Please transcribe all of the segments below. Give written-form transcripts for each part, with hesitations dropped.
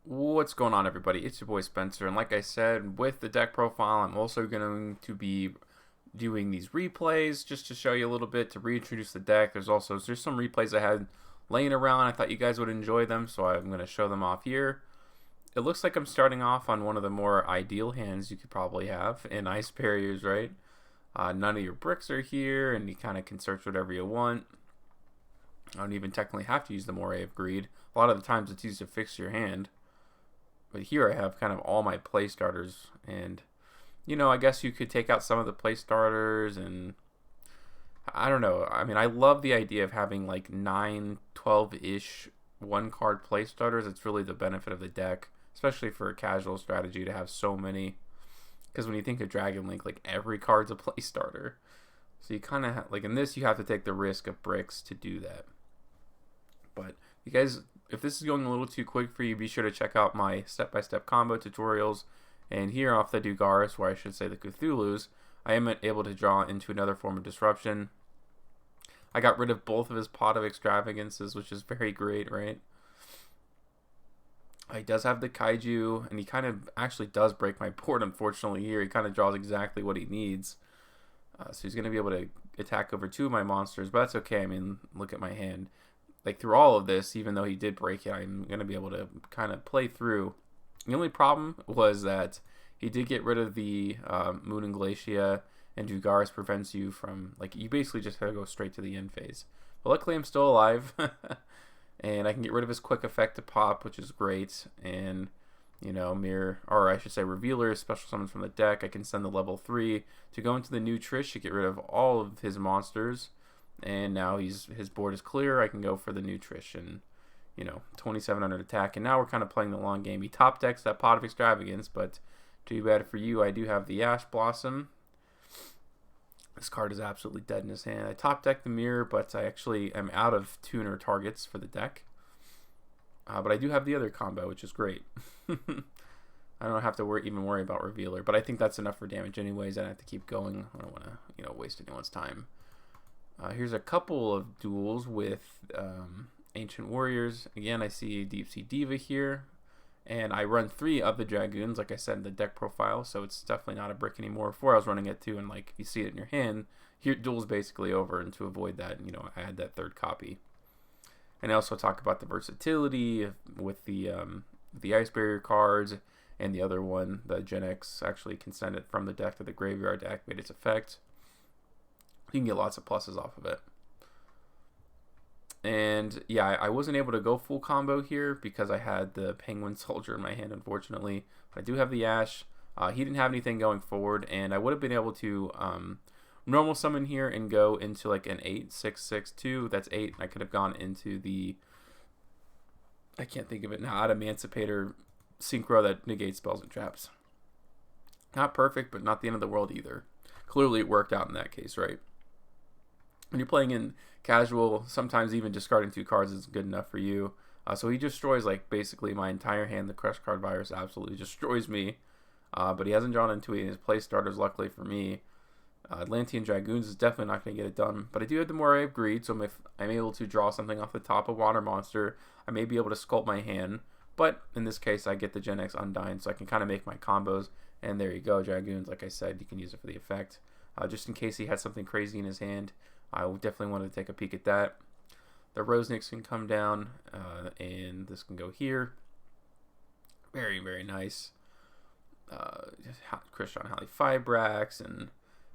What's going on, everybody? It's your boy Spencer, and like I said, with the deck profile, I'm also going to be doing these replays just to show you a little bit to reintroduce the deck. There's some replays I had laying around. I thought you guys would enjoy them, so I'm going to show them off here. It looks like I'm starting off on one of the more ideal hands you could probably have in Ice Barriers, right? None of your bricks are here, and you kind of can search whatever you want. I don't even technically have to use the Moray of Greed. A lot of the times it's used to fix your hand. But here I have kind of all my play starters, and I guess you could take out some of the play starters, and I don't know. I mean, I love the idea of having like 9, 12-ish one card play starters. It's really the benefit of the deck, especially for a casual strategy to have so many. Because when you think of Dragon Link, like every card's a play starter. So you kind of like in this, you have to take the risk of bricks to do that. But you guys, if this is going a little too quick for you, be sure to check out my step-by-step combo tutorials. And here off the Dugaris, or I should say the Cthulhu's, I am able to draw into another form of disruption. I got rid of both of his Pot of Extravagances, which is very great, right? He does have the Kaiju, and he kind of actually does break my board, unfortunately, here. He kind of draws exactly what he needs. So he's going to be able to attack over 2 of my monsters, but that's okay. I mean, look at my hand. Like, through all of this, even though he did break it, I'm going to be able to kind of play through. The only problem was that he did get rid of the Moon and Glacia, and Dugaris prevents you from, like, you basically just have to go straight to the end phase. But luckily, I'm still alive, and I can get rid of his quick effect to pop, which is great, and, Mirror, or I should say Revealer, special summons from the deck. I can send the level 3 to go into the new Trish to get rid of all of his monsters. And now his board is clear. I can go for the new Trish and 2700 attack. And now we're kind of playing the long game. He top decks that Pot of Extravagance, but too bad for you. I do have the Ash Blossom. This card is absolutely dead in his hand. I top deck the Mirror, but I actually am out of tuner targets for the deck. But I do have the other combo, which is great. I don't have to even worry about Revealer, but I think that's enough for damage anyways. I don't have to keep going. I don't want to waste anyone's time. Here's a couple of duels with Ancient Warriors. Again, I see Deep Sea Diva here. And I run 3 of the Dragoons, like I said in the deck profile, so it's definitely not a brick anymore. Before I was running it 2, and like you see it in your hand, here duel's basically over, and to avoid that, I had that 3rd copy. And I also talk about the versatility with the Ice Barrier cards, and the other one, the Gen X, actually can send it from the deck to the graveyard to activate its effect. You can get lots of pluses off of it. And yeah, I wasn't able to go full combo here because I had the Penguin Soldier in my hand, unfortunately. But I do have the Ash. He didn't have anything going forward, and I would have been able to normal summon here and go into like an 8-6-6-2. That's 8. I could have gone into the, I can't think of it now, Emancipator Synchro that negates spells and traps. Not perfect, but not the end of the world either. Clearly it worked out in that case, right? When you're playing in casual, sometimes even discarding 2 cards is good enough for you. So he destroys like basically my entire hand. The Crush Card Virus absolutely destroys me. But he hasn't drawn into it in his play starters, luckily for me. Atlantean Dragoons is definitely not going to get it done. But I do have the Moray of Greed, so if I'm able to draw something off the top of Water Monster, I may be able to sculpt my hand. But in this case, I get the Gen X Undyne, so I can kind of make my combos. And there you go, Dragoons. Like I said, you can use it for the effect. Just in case he had something crazy in his hand, I definitely wanted to take a peek at that. The Rosenix can come down, and this can go here. Very, very nice. Christian Halley Fibrax, and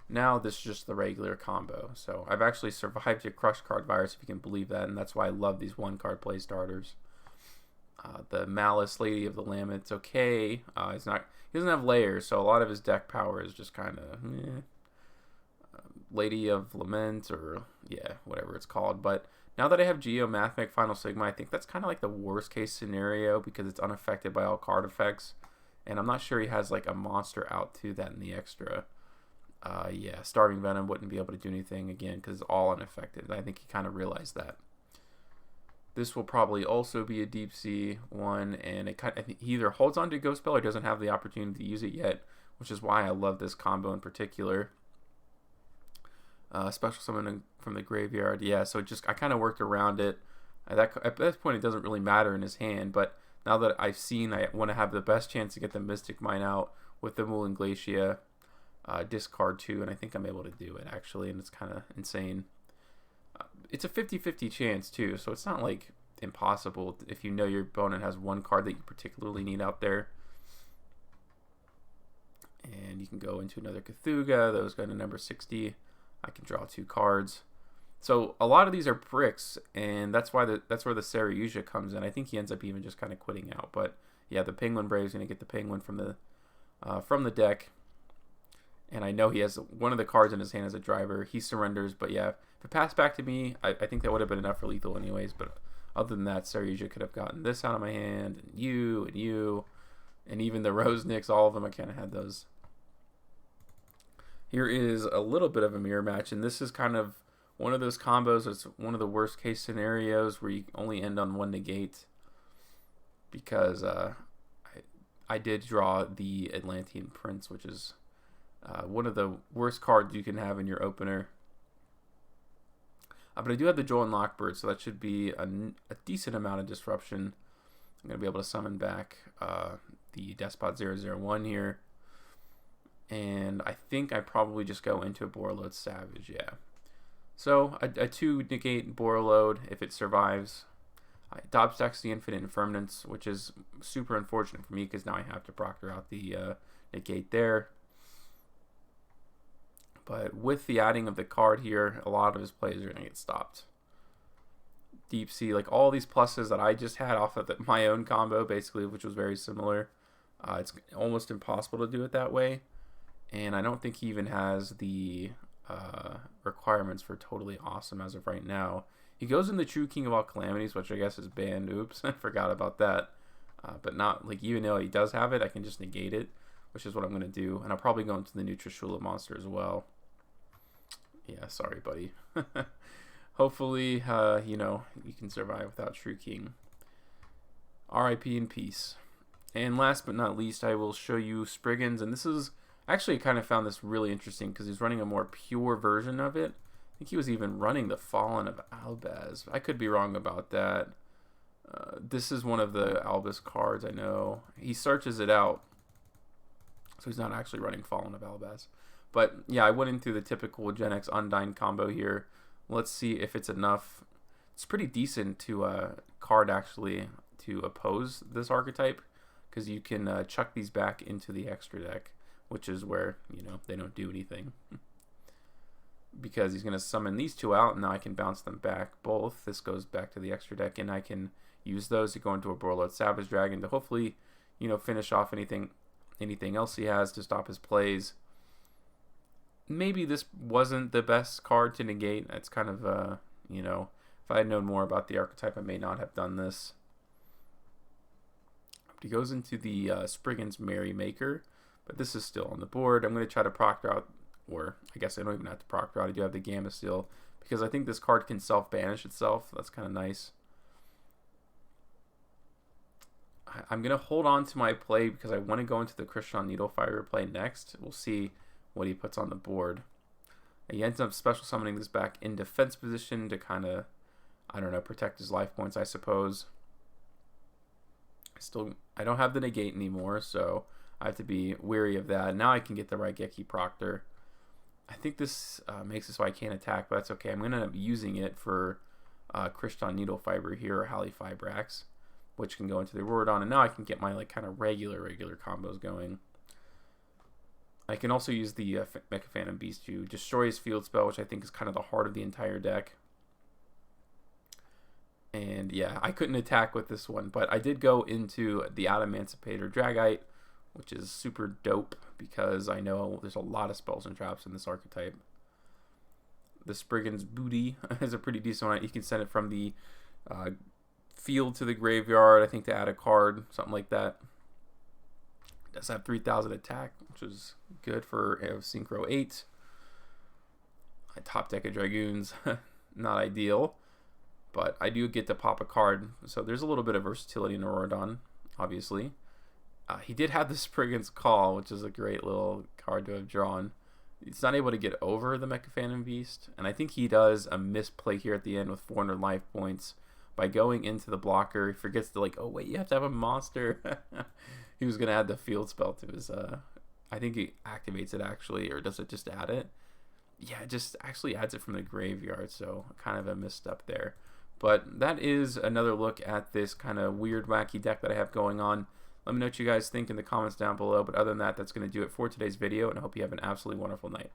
now this is just the regular combo. So I've actually survived your Crush Card Virus, if you can believe that, and that's why I love these 1-card play starters. The Malice Lady of the Lamb, it's okay. He doesn't have layers, so a lot of his deck power is just kind of Lady of Lament, or yeah, whatever it's called. But now that I have Geomathematic Final Sigma, I think that's kind of like the worst case scenario because it's unaffected by all card effects, and I'm not sure he has like a monster out to that in the extra. Yeah, Starving Venom wouldn't be able to do anything again because it's all unaffected. I think he kind of realized that. This will probably also be a Deep Sea one, and he either holds on to Ghost Spell or doesn't have the opportunity to use it yet, which is why I love this combo in particular. Special summon from the graveyard. Yeah, so I kind of worked around it. At that point, it doesn't really matter in his hand, but now that I've seen, I want to have the best chance to get the Mystic Mine out with the Moulin Glacier. Discard 2, and I think I'm able to do it actually, and it's kind of insane. It's a 50-50 chance too, so it's not like impossible if you know your opponent has one card that you particularly need out there. And you can go into another Cthulhu. Those go to number 60. I can draw 2 cards. So a lot of these are bricks, and that's why that's where the Saryuja comes in. I think he ends up even just kind of quitting out. But yeah, the Penguin Brave's gonna get the Penguin from the deck. And I know he has one of the cards in his hand as a driver. He surrenders, but yeah, if it passed back to me, I think that would have been enough for lethal anyways. But other than that, Saryuja could have gotten this out of my hand, and you, and even the Roseniks, all of them, I kind of had those. Here is a little bit of a mirror match, and this is kind of one of those combos that's one of the worst case scenarios where you only end on 1 negate, because I did draw the Atlantean Prince, which is one of the worst cards you can have in your opener. But I do have the Joel and Lockbird, so that should be a decent amount of disruption. I'm going to be able to summon back the Despot 001 here. And I think I probably just go into a Borreload Savage, yeah. So a 2 negate Borreload if it survives. Dob stacks the Infinite Impermanence, which is super unfortunate for me because now I have to proctor out the negate there. But with the adding of the card here, a lot of his plays are going to get stopped. Deep Sea, like all these pluses that I just had off of my own combo, basically, which was very similar. It's almost impossible to do it that way. And I don't think he even has the requirements for Totally Awesome as of right now. He goes in the True King of All Calamities, which I guess is banned. Oops, I forgot about that. But not, like, even though he does have it, I can just negate it, which is what I'm going to do. And I'll probably go into the new Trishula monster as well. Yeah, sorry, buddy. Hopefully, you know, you can survive without True King. R.I.P. in peace. And last but not least, I will show you Spriggans. And this is, actually, I kind of found this really interesting because he's running a more pure version of it. I think he was even running the Fallen of Albaz. I could be wrong about that. This is one of the Albus cards, I know. He searches it out, so he's not actually running Fallen of Albaz. But yeah, I went into the typical Gen X Undyne combo here. Let's see if it's enough. It's pretty decent to card actually to oppose this archetype, because you can chuck these back into the extra deck, which is where, you know, they don't do anything. Because he's going to summon these 2 out, and now I can bounce them back both. This goes back to the extra deck, and I can use those to go into a Borreload Savage Dragon to hopefully, you know, finish off anything else he has to stop his plays. Maybe this wasn't the best card to negate. It's kind of, you know, if I had known more about the archetype, I may not have done this. He goes into the Spriggans Merrymaker, but this is still on the board. I'm going to try to proctor out, or I guess I don't even have to proctor out. I do have the Gamma Steel, because I think this card can self-banish itself. That's kind of nice. I'm going to hold on to my play because I want to go into the Christian Needlefiber play next. We'll see what he puts on the board. He ends up special summoning this back in defense position to kind of, I don't know, protect his life points, I suppose. I don't have the negate anymore, so I have to be wary of that. Now I can get the Raigeki Proctor. I think this makes it so I can't attack, but that's okay. I'm going to end up using it for Christian Needlefiber here, or Halifibrax, which can go into the Auroradon, and now I can get my like kind of regular combos going. I can also use the Mecha Phantom Beast to destroy his field spell, which I think is kind of the heart of the entire deck. And yeah, I couldn't attack with this one, but I did go into the Adamantipator Dragite, which is super dope because I know there's a lot of spells and traps in this archetype. The Spriggans Booty is a pretty decent one. You can send it from the field to the graveyard, I think, to add a card, something like that. It does have 3,000 attack, which is good for Synchro 8. Top deck of Dragoons, not ideal, but I do get to pop a card, so there's a little bit of versatility in Auroradon, obviously. He did have the Spriggans Call, which is a great little card to have drawn. He's not able to get over the Mecha Phantom Beast, and I think he does a misplay here at the end with 400 life points by going into the blocker, he forgets to like, oh wait, you have to have a monster. He was gonna add the field spell to his I think he activates it actually, or does it just add it? Yeah, it just actually adds it from the graveyard, so kind of a misstep there. But that is another look at this kind of weird, wacky deck that I have going on. Let me know what you guys think in the comments down below. But other than that, that's going to do it for today's video, and I hope you have an absolutely wonderful night.